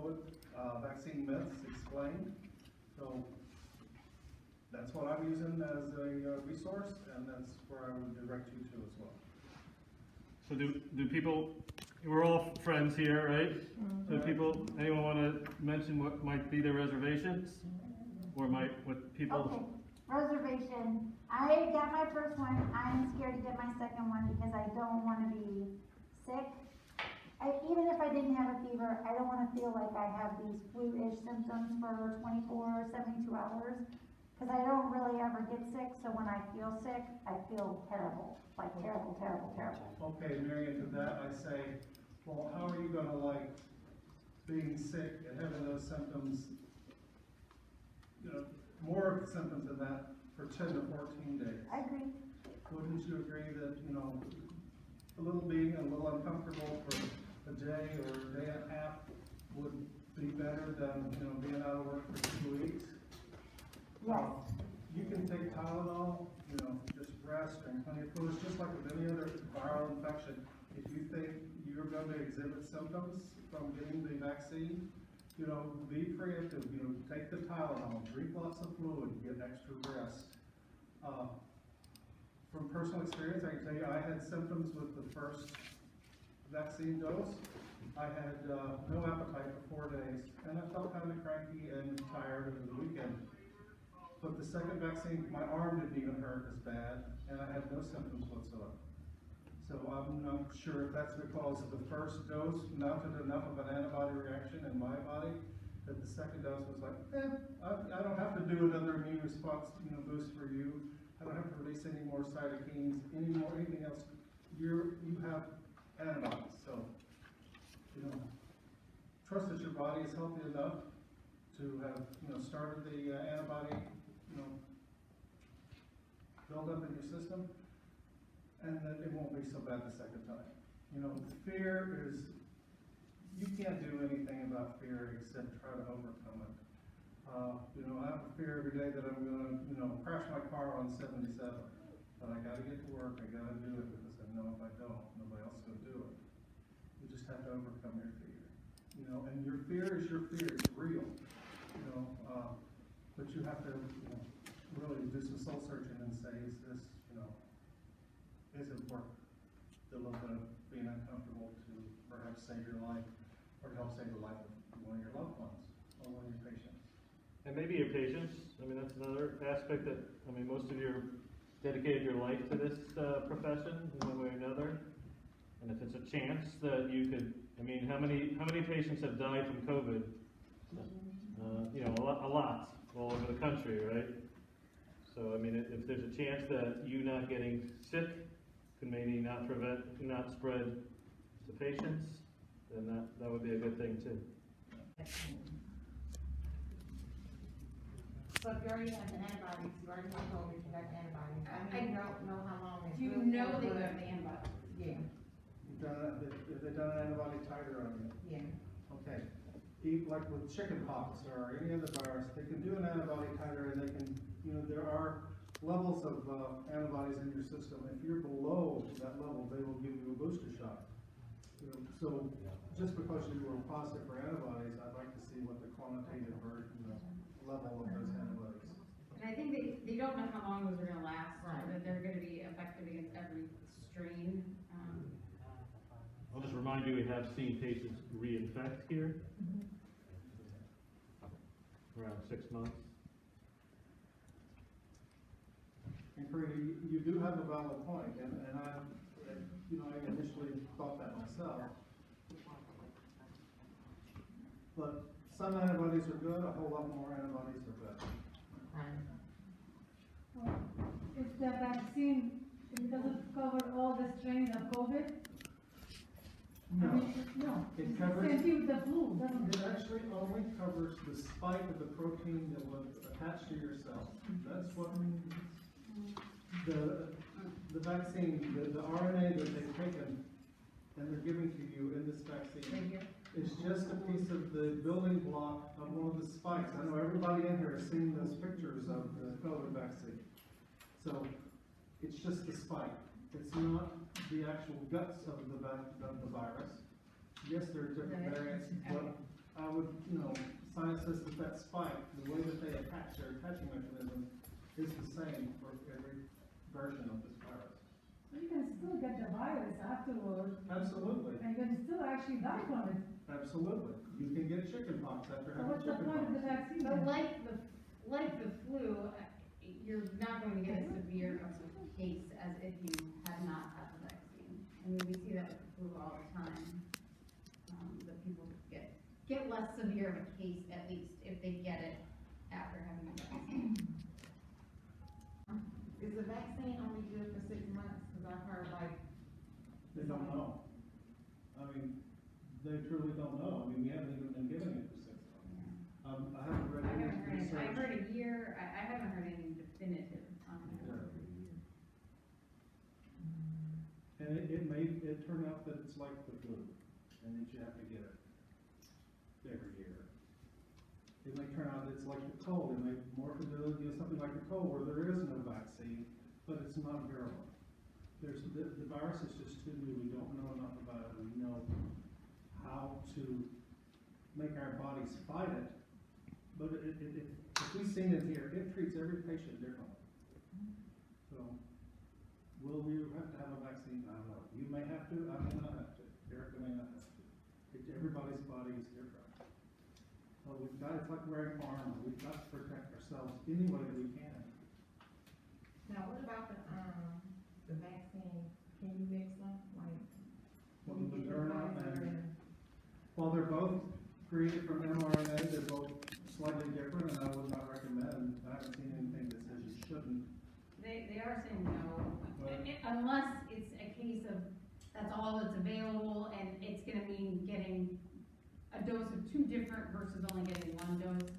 COVID vaccine myths explained. So that's what I'm using as a resource, and that's where I would direct you to as well. So do people, we're all friends here, right? So people, anyone want to mention what might be their reservations? Or what people? Okay, reservation. I got my first one. I'm scared to get my second one because I don't want to be sick. Even if I didn't have a fever, I don't want to feel like I have these flu-ish symptoms for 24, 72 hours. Because I don't really ever get sick, so when I feel sick, I feel terrible. Like terrible, terrible, terrible. Okay, Marion, to that I say, well, how are you gonna like being sick and having those symptoms, more symptoms than that for 10 to 14 days? I agree. Wouldn't you agree that, being a little uncomfortable for a day or a day and a half would be better than, being out of work for 2 weeks? Yes. You can take Tylenol, just rest, drink plenty of fluids, just like with any other viral infection. If you think you're going to exhibit symptoms from getting the vaccine, be preemptive, take the Tylenol, drink lots of fluid, get extra rest. From personal experience, I can tell you I had symptoms with the first vaccine dose. I had no appetite for 4 days, and I felt kind of cranky and tired over the weekend. But the second vaccine, my arm didn't even hurt as bad, and I had no symptoms whatsoever. So I'm not sure if that's because the first dose mounted enough of an antibody reaction in my body that the second dose was like, I don't have to do another immune response, boost for you. I don't have to release any more cytokines, anything else. You have antibodies, so trust that your body is healthy enough to have started the antibody build up in your system, and that it won't be so bad the second time. Fear is, you can't do anything about fear except try to overcome it. I have a fear every day that I'm gonna, crash my car on 77, but I gotta get to work, I gotta do it, because I know if I don't, nobody else is gonna do it. You just have to overcome your fear. And your fear is your fear, it's real. But you have to, really do some soul searching and say, is this, is it worth the little bit of being uncomfortable to perhaps save your life, or to help save the life of one of your loved ones, or one of your patients? And maybe your patients. I mean, that's another aspect that, most of you dedicated your life to this profession in one way or another. And if it's a chance that you could, how many patients have died from COVID? A lot all over the country, right? So, if there's a chance that you not getting sick can maybe not spread to patients, then that would be a good thing too. So if you already have the antibodies, you already have COVID, you got the antibodies. I don't know how long it's You good know for, they but- have the antibodies. Yeah, Have they done an antibody titer on you? yeah. Okay. Like with chickenpox or any other virus, they can do an antibody titer, and they can, there are levels of antibodies in your system. If you're below that level, they will give you a booster shot. So just because you were positive for antibodies, I'd like to see what the quantitative or level of those antibodies. And I think they don't know how long those are gonna last, Right. that they're gonna be effective against every strain. I'll just remind you, we have seen patients reinfect here. Around 6 months. And Karina, you do have a valid point, and I initially thought that myself. But some antibodies are good, a whole lot more antibodies are bad. If the vaccine, it doesn't cover all the strains of COVID? No. No. It It's covers- the same thing with the flu, doesn't It it? actually only covers the spike of the protein that was attached to your cell. That's what the vaccine, the RNA that they've taken and they're giving to you in this vaccine is just a piece of the building block of one of the spikes. I know everybody in here has seen those pictures of the COVID vaccine. So it's just the spike. It's not the actual guts of the virus. Yes, there are different variants, but I would you know, science says that spike, the way that they attach their attaching mechanism is the same for every version of this virus. So you can still get the virus afterwards, Absolutely, and you can still actually die from it. absolutely. You can get chickenpox after So having what's the point of the chickenpox. vaccine But then? like the flu, you're not going to get as severe of a case as if you had not had the vaccine. I mean, we see that with the flu all the time. That people get less severe of a case at least if they get it after having the vaccine. Is the vaccine only good for 6 months? Cause I've heard like, They don't know. I mean, they truly don't know. I mean, we haven't even been giving it for 6 months. I haven't read any research. I've heard a year, I haven't heard any definitive on it. And it turned out that it's like the flu, and that you have to get it every year. It may turn out it's like the cold, it may morph into something like the cold, where there is no vaccine, but it's not virulent. The virus is just too new, we don't know enough about it, we know how to make our bodies fight it, but if we've seen it here, it treats every patient differently. So, will we have to have a vaccine? I don't know. You may have to, I may not have to. Erica may not have to. Everybody's body is different. So we've got, it's like wearing armor. We've got to protect ourselves any way that we can. now what about the vaccine? Can you mix them? Like, Well, you the get Moderna Pfizer and, while they're both created from mRNA, they're both slightly different, and I would not recommend. I haven't seen anything that says you shouldn't. They are saying no, But- unless it's a case of, that's all that's available, and it's gonna mean getting a dose of 2 different versus only getting 1 dose.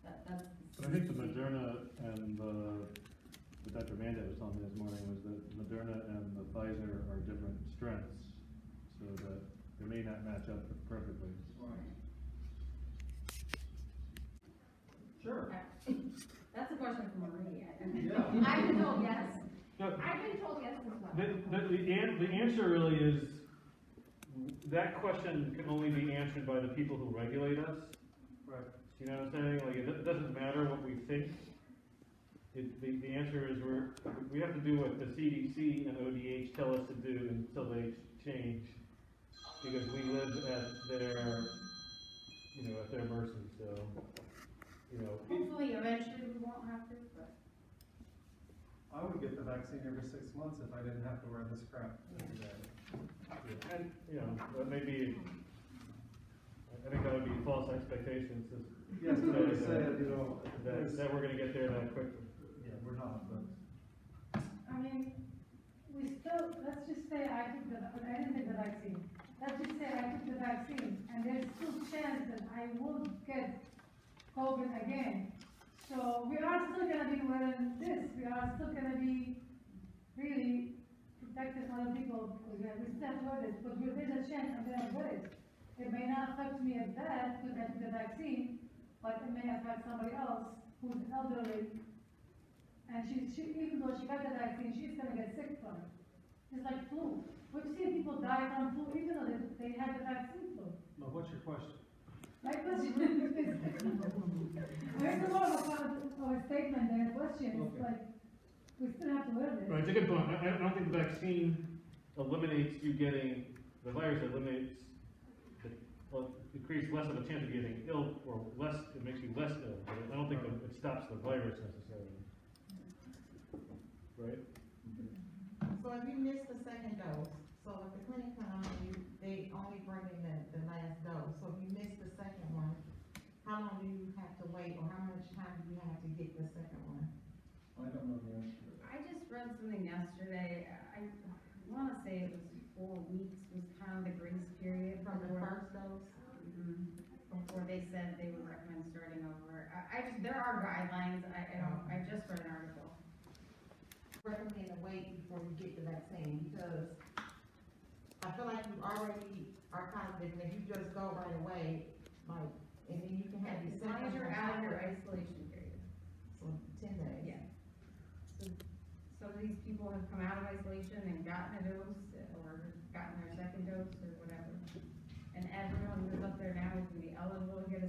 That's. But I think the Moderna and what Dr. Manda was telling me this morning was that Moderna and the Pfizer are different strengths, so that they may not match up perfectly. Right. Sure. That's a question for Marie. Yeah. I've been told yes. No, I've been told yes as well. the answer really is, that question can only be answered by the people who regulate us. Right. You know what I'm saying? Like, it doesn't matter what we think. The answer is we have to do what the CDC and ODH tell us to do until they change, because we live at their, at their mercy, so, Hopefully, eventually we won't have to, but. I would get the vaccine every 6 months if I didn't have to wear this crap every day. and, that may be, I think that would be false expectations, Yes, but I said, that we're gonna get there that quickly. yeah, we're not, but. I mean, we still, let's just say I didn't take the vaccine. Let's just say I took the vaccine, and there's still chance that I will get COVID again. So we are still gonna be wearing this, we are still gonna be really protecting other people, because we still have to wear this, but there's a chance I'm gonna wear it. It may not affect me as bad because I took the vaccine, but it may affect somebody else who's elderly. And she, even though she got the vaccine, she's gonna get sick from it. It's like flu. We've seen people die from flu even though they had the vaccine flu. No, what's your question? My question is, there's a lot of a statement there, question, it's Okay. like, we still have to wear this. Right, it's a good point. I don't think the vaccine eliminates you getting, the virus eliminates, it creates less of a chance of getting ill, or less, it makes you less ill, but I don't think that it stops the virus necessarily. Right? so if you miss the second dose, so if the clinic come and they only bring in the last dose, so if you miss the second one, how long do you have to wait, or how much time do you have to get the second one? I don't know the answer to that. I just read something yesterday, I wanna say it was 4 weeks was kind of the grace period From the before- first dose? before they said they would recommend starting over. There are guidelines, I just read an article. Recommend to wait before you get the vaccine, because I feel like you already are positive, and if you just go right away, like, and then you can have your As long as symptoms you're on out of top your of it. isolation period. So 10 days. Yeah. So some of these people have come out of isolation and gotten a dose, or gotten their second dose, or whatever. And everyone who's up there now is gonna be eligible to get a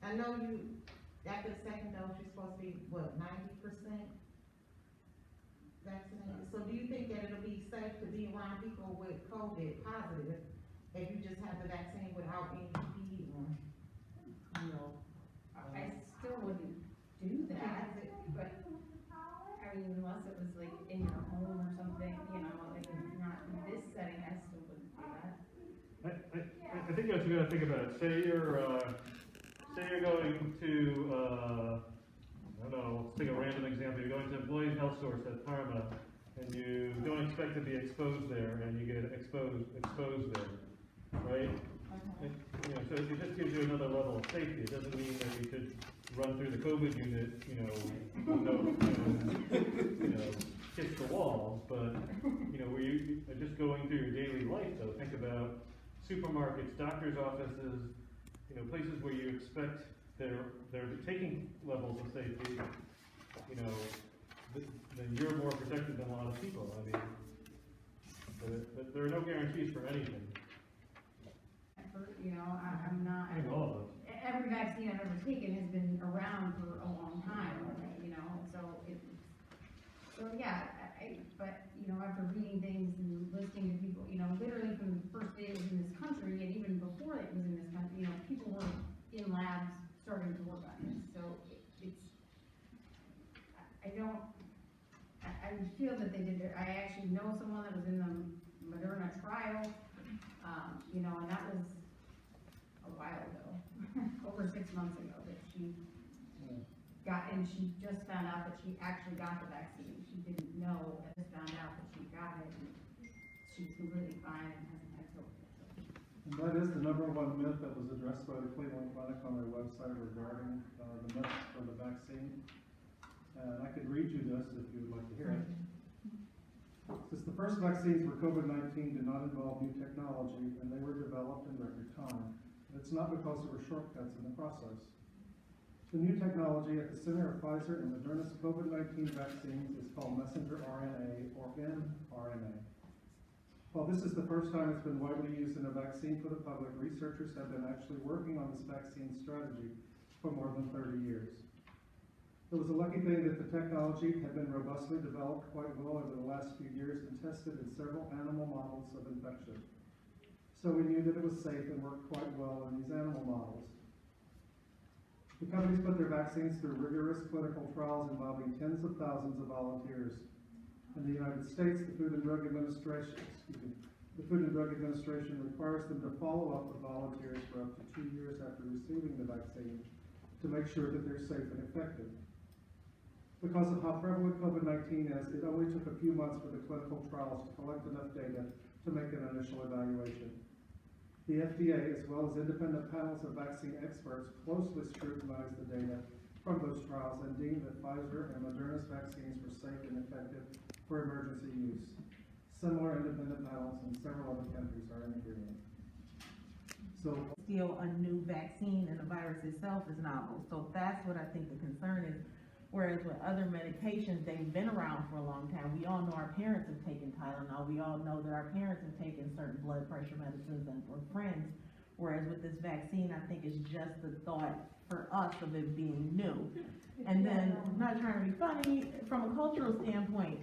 I know after the second dose, you're supposed to be, what, 90% vaccinated? So do you think that it'll be safe to be around people with COVID positive if you just have the vaccine without any PPE on? You know, I still wouldn't do that, but, I mean, unless it was like in your home or something, you know, like if you're not in this setting, I still wouldn't do that. I think you also gotta think about it, say you're going to, I don't know, let's take a random example, you're going to Employees Health Source at Parma, and you don't expect to be exposed there, and you get exposed there, right? Okay. You know, so it just gives you another level of safety, it doesn't mean that you could run through the COVID unit, kiss the walls, but, where you are just going through your daily life, though, think about supermarkets, doctor's offices, places where you expect they're taking levels of safety, then you're more protected than a lot of people, I mean, but there are no guarantees for anything. I'm not. I think all of us. Every vaccine I've ever taken has been around for a long time, after reading things and listening to people, literally from the first day it was in this country, and even before it was in this country, people were in labs starting to work on this, so I would feel that they did I actually know someone that was in the Moderna trial, and that was a while ago, over 6 months ago, that she she just found out that she actually got the vaccine. She didn't know, and just found out that she got it, and she's completely fine and hasn't had COVID. And that is the number one myth that was addressed by the Cleveland Clinic on their website regarding the myths for the vaccine. And I could read you this if you would like to hear it. Since the first vaccines for COVID-19 did not involve new technology, and they were developed in record time, it's not because there were shortcuts in the process. The new technology at the center of Pfizer and Moderna's COVID-19 vaccines is called messenger RNA, or mRNA. While this is the first time it's been widely used in a vaccine for the public, researchers have been actually working on this vaccine strategy for more than 30 years. It was a lucky thing that the technology had been robustly developed quite well over the last few years and tested in several animal models of infection. So we knew that it was safe and worked quite well in these animal models. The companies put their vaccines through rigorous clinical trials involving tens of thousands of volunteers. In the United States, the Food and Drug Administration requires them to follow up with volunteers for up to 2 years after receiving the vaccine to make sure that they're safe and effective. Because of how prevalent COVID-19 is, it only took a few months for the clinical trials to collect enough data to make an initial evaluation. The FDA, as well as independent panels of vaccine experts, closely scrutinized the data from those trials and deemed that Pfizer and Moderna's vaccines were safe and effective for emergency use. Similar independent panels in several other countries are in agreement. So, still a new vaccine, and the virus itself is novel. So that's what I think the concern is. Whereas with other medications, they've been around for a long time. We all know our parents have taken Tylenol. We all know that our parents have taken certain blood pressure medicines and for friends. Whereas with this vaccine, I think it's just the thought for us of it being new. And then, I'm not trying to be funny, from a cultural standpoint,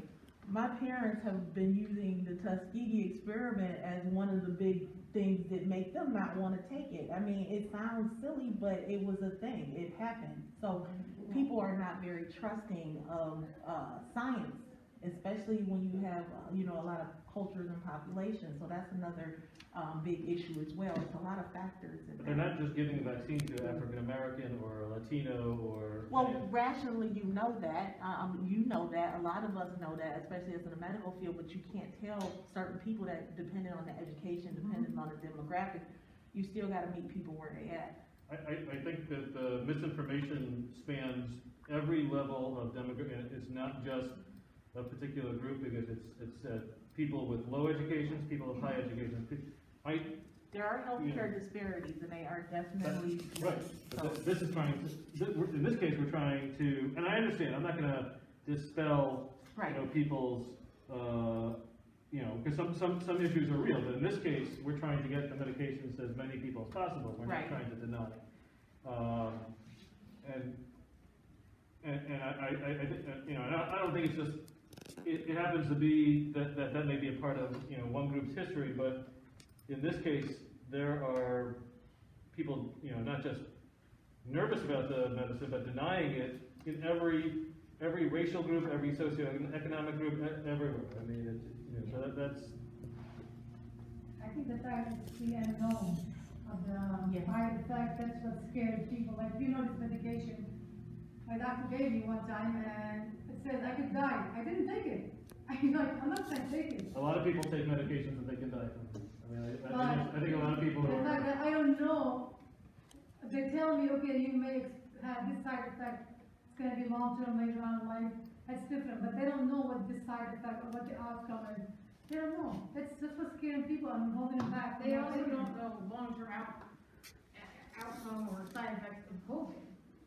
my parents have been using the Tuskegee experiment as one of the big things that make them not want to take it. I mean, it sounds silly, but it was a thing. It happened. So people are not very trusting of science, especially when you have, a lot of cultures and populations. So that's another big issue as well. It's a lot of factors. But they're not just giving the vaccine to African American or Latino or. Well, rationally, you know that. A lot of us know that, especially as in the medical field. But you can't tell certain people that, depending on the education, depending on the demographic, you still got to meet people where they at. I think that the misinformation spans every level of demographic. It's not just a particular group, because it's people with low educations, people with high educations. There are healthcare disparities, and they are definitely right. But this is trying to. In this case, we're trying to, and I understand. I'm not going to dispel, people's, because some issues are real. But in this case, we're trying to get the medications to as many people as possible. We're not trying to deny. And I don't think it's just, it happens to be that may be a part of, one group's history, but in this case, there are people, not just nervous about the medicine, but denying it in every racial group, every socioeconomic group, everywhere. I mean, so that's. I think the fact is the unknown of the side effect, that's what scares people. Like, this medication, my doctor gave me one time, and it says I could die. I didn't take it. I'm not gonna take it. A lot of people take medications that they can die from. I mean, I think a lot of people The are. fact that I don't know, they tell me, okay, you may have this side effect, it's gonna be long-term later on in life, that's different, but they don't know what this side effect or what the outcome is. They don't know. That's what's scaring people and holding them back. They also don't know long-term outcome or side effects of COVID.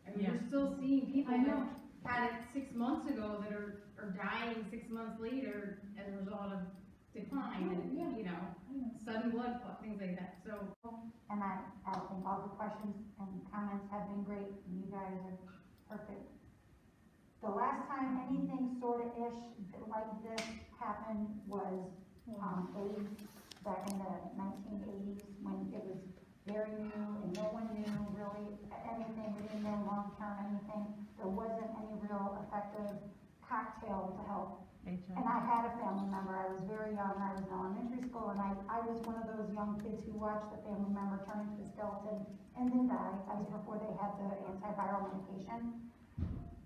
I mean, we're still seeing people I know. that had it 6 months ago that are dying 6 months later as a result of decline and, sudden blood clot, things like that, so. And I think all the questions and comments have been great, and you guys are perfect. The last time anything sorta-ish like this happened was, AIDS, back in the 1980s, when it was very new, and no one knew really anything, we didn't know long-term anything. There wasn't any real effective cocktail to help. And I had a family member, I was very young, I was in elementary school, and I was one of those young kids who watched the family member turn into a skeleton and then die. That was before they had the antiviral medication.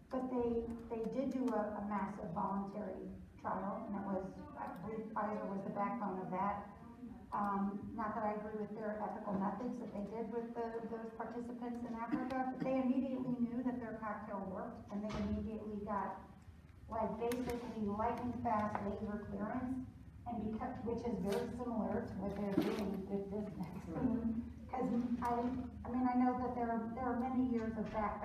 But they did do a massive voluntary trial, and it was, I believe Pfizer was the backbone of that. Not that I agree with their ethical methods that they did with those participants in Africa, but they immediately knew that their cocktail worked, and they immediately got basically lightning fast laser clearance, and which is very similar to what they're doing with this vaccine. Because I know that there are many years of back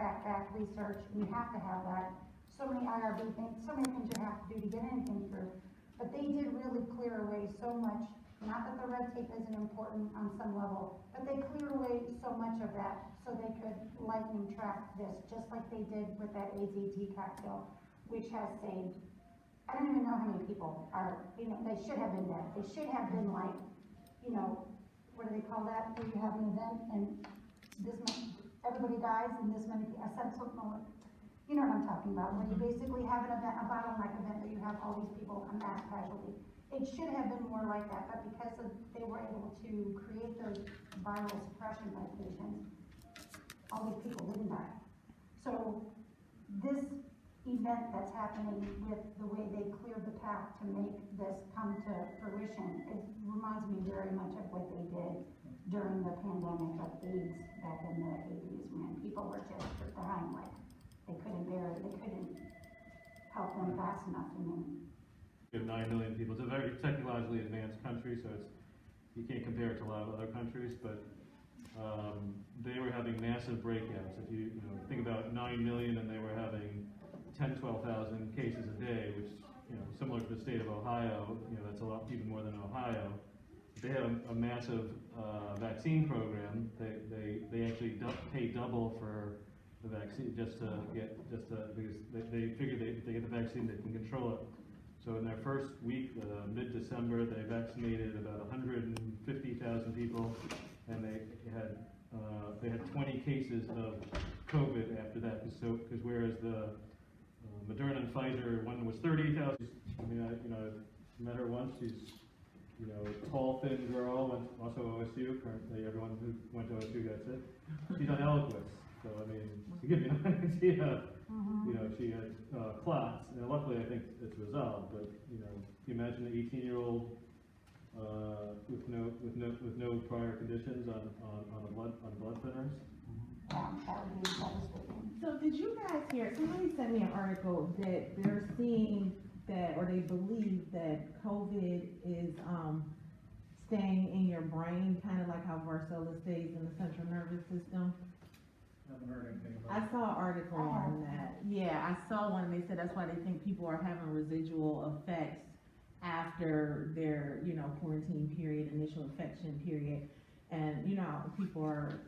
research, and you have to have that. So many IRB things, so many things you have to do to get anything through. But they did really clear away so much, not that the red tape isn't important on some level, but they cleared away so much of that so they could lightning track this, just like they did with that AZT cocktail, which has saved, I don't even know how many people are, they should have been dead. They should have been what do they call that, where you have an event and this much, everybody dies and this many, I said something, you know what I'm talking about, when you basically have an event, a bottleneck event, where you have all these people, a mass casualty. It should have been more like that, but because they were able to create those viral suppression medications, all these people didn't die. So this event that's happening with the way they cleared the path to make this come to fruition, it reminds me very much of what they did during the pandemic of AIDS back in the 80s, when people were just dying like they couldn't help them fast enough. We have 9 million people. It's a very technologically advanced country, so you can't compare it to a lot of other countries, but they were having massive breakouts. If you think about 9 million, and they were having 10-12,000 cases a day, which, similar to the state of Ohio, that's a lot, even more than Ohio. They had a massive vaccine program. They actually pay double for the vaccine because they figured if they get the vaccine, they can control it. So in their first week, mid-December, they vaccinated about 150,000 people, and they had 20 cases of COVID after that. Because whereas the Moderna and Pfizer one was 30,000. I met her once. She's a tall, thin girl, went also OSU. Currently, everyone who went to OSU got sick. She's on Eliquis, so to give you an idea, she had clots, and luckily I think it's resolved. But can you imagine an 18-year-old with no prior conditions on blood thinners? Yeah, that would be devastating. So did you guys hear, somebody sent me an article that they're seeing that, or they believe that COVID is staying in your brain, kind of like how varicella stays in the central nervous system? I haven't heard anything about I saw an article on that. Yeah, I saw one, and they said that's why they think people are having residual effects after their, quarantine period, initial infection period. And, you know, how people are,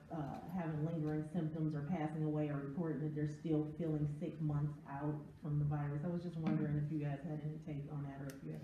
having lingering symptoms or passing away or reporting that they're still feeling sick months out from the virus. I was just wondering if you guys had any take on that, or if you had